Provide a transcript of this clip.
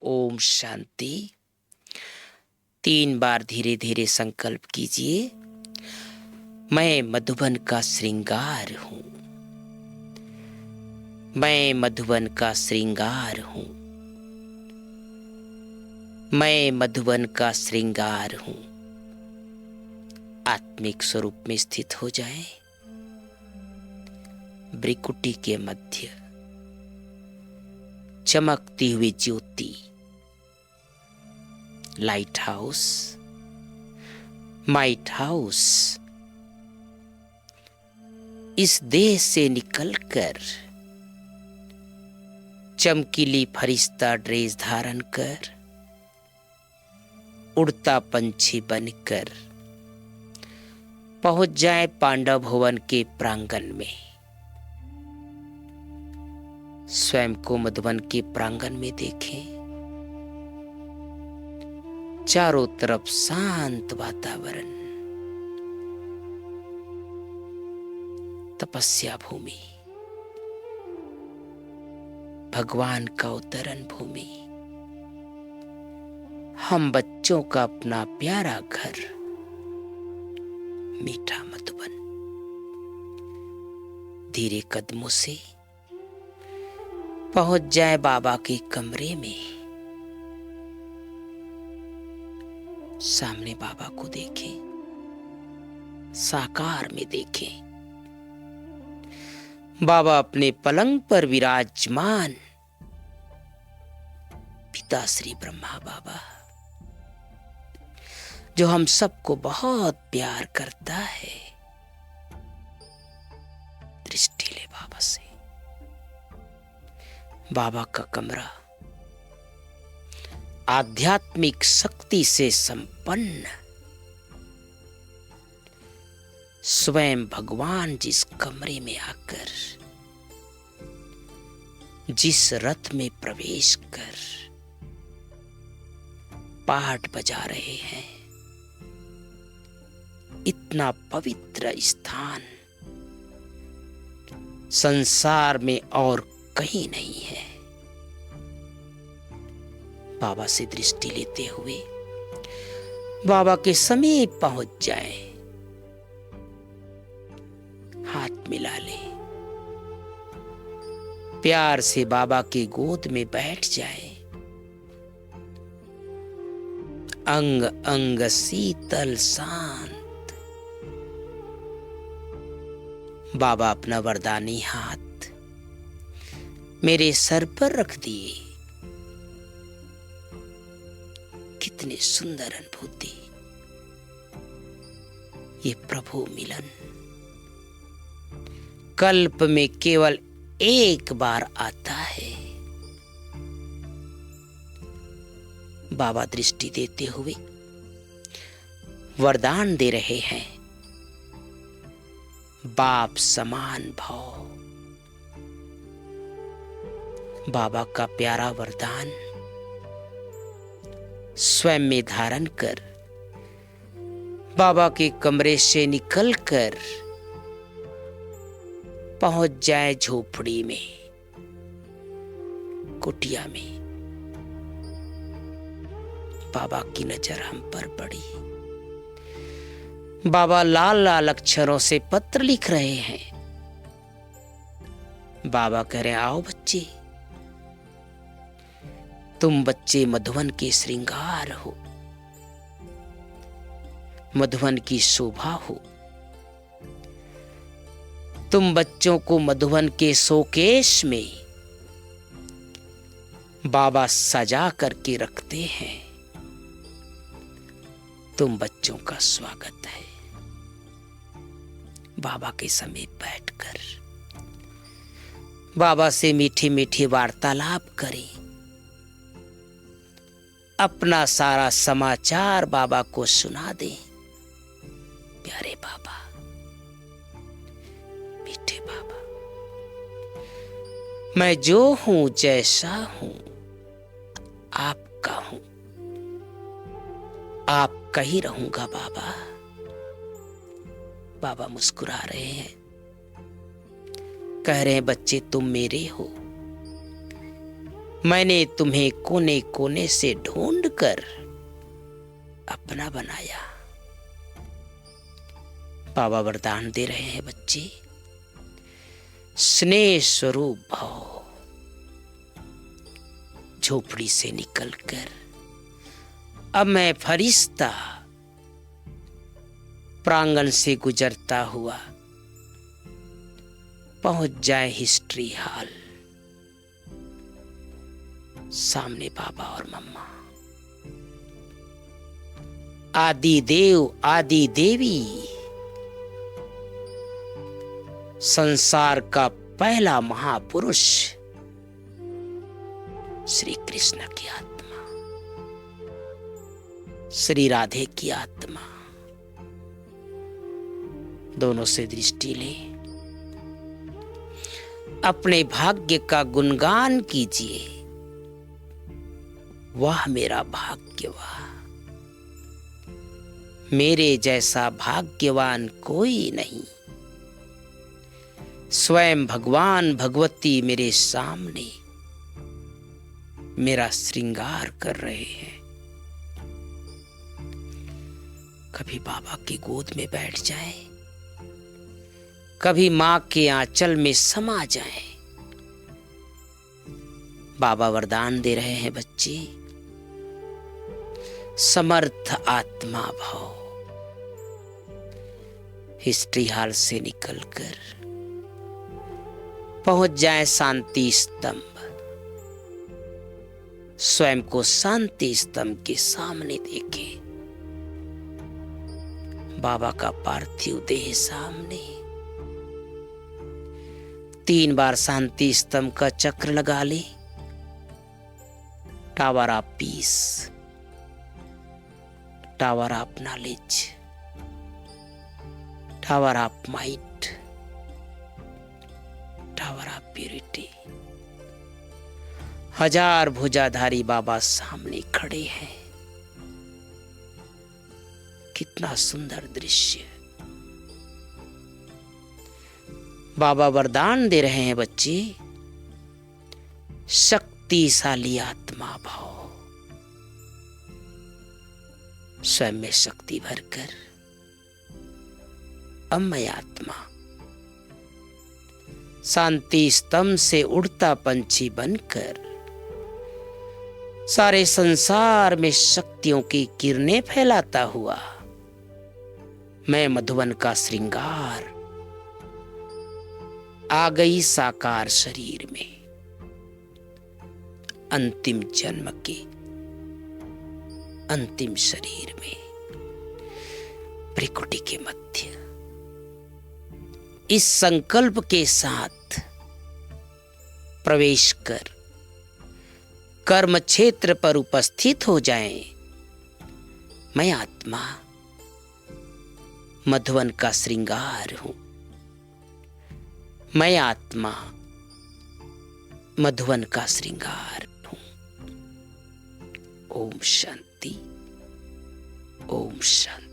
ओम शांति। 3 बार धीरे धीरे संकल्प कीजिए। मैं मधुबन का श्रृंगार हूँ। मैं मधुबन का श्रृंगार हूँ। मैं मधुबन का श्रृंगार हूँ। आत्मिक स्वरूप में स्थित हो जाएं। भ्रिकुटी के मध्य चमकती हुई ज्योति, लाइट हाउस, माइट हाउस, इस देह से निकलकर चमकीली फरिश्ता ड्रेस धारण कर उड़ता पंछी बनकर पहुंच जाए पांडव भवन के प्रांगण में। स्वयं को मधुबन के प्रांगण में देखें। चारों तरफ शांत वातावरण, तपस्या भूमि, भगवान का अवतरण भूमि, हम बच्चों का अपना प्यारा घर, मीठा मधुबन। धीरे कदमों से पहुंच जाए बाबा के कमरे में। सामने बाबा को देखें, साकार में देखें। बाबा अपने पलंग पर विराजमान, पिता श्री ब्रह्मा बाबा, जो हम सबको बहुत प्यार करता है। दृष्टि ले बाबा से। बाबा का कमरा आध्यात्मिक शक्ति से संपन्न। स्वयं भगवान जिस कमरे में आकर, जिस रथ में प्रवेश कर पाठ बजा रहे हैं, इतना पवित्र स्थान संसार में और कहीं नहीं है। बाबा से दृष्टि लेते हुए बाबा के समीप पहुंच जाए। हाथ मिला ले, प्यार से बाबा के गोद में बैठ जाए। अंग अंग शीतल शांत। बाबा अपना वरदानी हाथ मेरे सर पर रख दिए। कितनी सुंदर अनुभूति, ये प्रभु मिलन कल्प में केवल एक बार आता है। बाबा दृष्टि देते हुए वरदान दे रहे हैं। बाप समान भाव। बाबा का प्यारा वरदान स्वयं में धारण कर बाबा के कमरे से निकलकर पहुंच जाए झोपड़ी में, कुटिया में। बाबा की नजर हम पर पड़ी। बाबा लाल लाल अक्षरों से पत्र लिख रहे हैं। बाबा कह रहे हैं, आओ बच्चे, तुम बच्चे मधुबन के श्रृंगार हो, मधुबन की शोभा हो। तुम बच्चों को मधुबन के शोकेश में बाबा सजा करके रखते हैं। तुम बच्चों का स्वागत है। बाबा के समीप बैठकर बाबा से मीठी मीठी वार्तालाप करें। अपना सारा समाचार बाबा को सुना दें। प्यारे बाबा, मीठे बाबा, मैं जो हूं, जैसा हूं, आपका हूं, आपका ही रहूंगा बाबा। बाबा मुस्कुरा रहे हैं, कह रहे हैं, बच्चे तुम मेरे हो, मैंने तुम्हें कोने कोने से ढूंढ कर अपना बनाया। बाबा वरदान दे रहे हैं बच्चे, स्नेह स्वरूप भव। झोपड़ी से निकलकर अब मैं फरिश्ता प्रांगण से गुजरता हुआ पहुंच जाए हिस्ट्री हॉल। सामने बाबा और मम्मा, आदि देव आदि देवी, संसार का पहला महापुरुष श्री कृष्ण की आत्मा, श्री राधे की आत्मा। दोनों से दृष्टि ले, अपने भाग्य का गुणगान कीजिए। वाह मेरा भाग्य, वाह, मेरे जैसा भाग्यवान कोई नहीं। स्वयं भगवान भगवती मेरे सामने मेरा श्रृंगार कर रहे हैं। कभी बाबा की गोद में बैठ जाएं, कभी मां के आंचल में समा जाएं। बाबा वरदान दे रहे हैं बच्चे, समर्थ आत्मा भव। हिस्ट्री हॉल से निकलकर पहुंच जाए शांति स्तंभ। स्वयं को शांति स्तंभ के सामने देखे। बाबा का पार्थिव देह सामने। 3 बार शांति स्तंभ का चक्र लगा ले। Tower of peace, tower of knowledge, tower of might, tower of purity. 1000 भुजाधारी बाबा सामने खड़े हैं। कितना सुंदर दृश्य। बाबा वरदान दे रहे हैं बच्चे, शक्तिशाली आत्मा भाव। स्वयं में शक्ति भरकर अमय आत्मा शांति स्तंभ से उड़ता पंछी बनकर सारे संसार में शक्तियों की किरणें फैलाता हुआ मैं मधुवन का श्रृंगार आ गई साकार शरीर में। अंतिम जन्म के अंतिम शरीर में भ्रिकुटी के मध्य इस संकल्प के साथ प्रवेश कर कर्म क्षेत्र पर उपस्थित हो जाएं। मैं आत्मा मधुवन का श्रृंगार हूं। मैं आत्मा मधुवन का श्रृंगार हूं। ओम शांति, ओम शांति।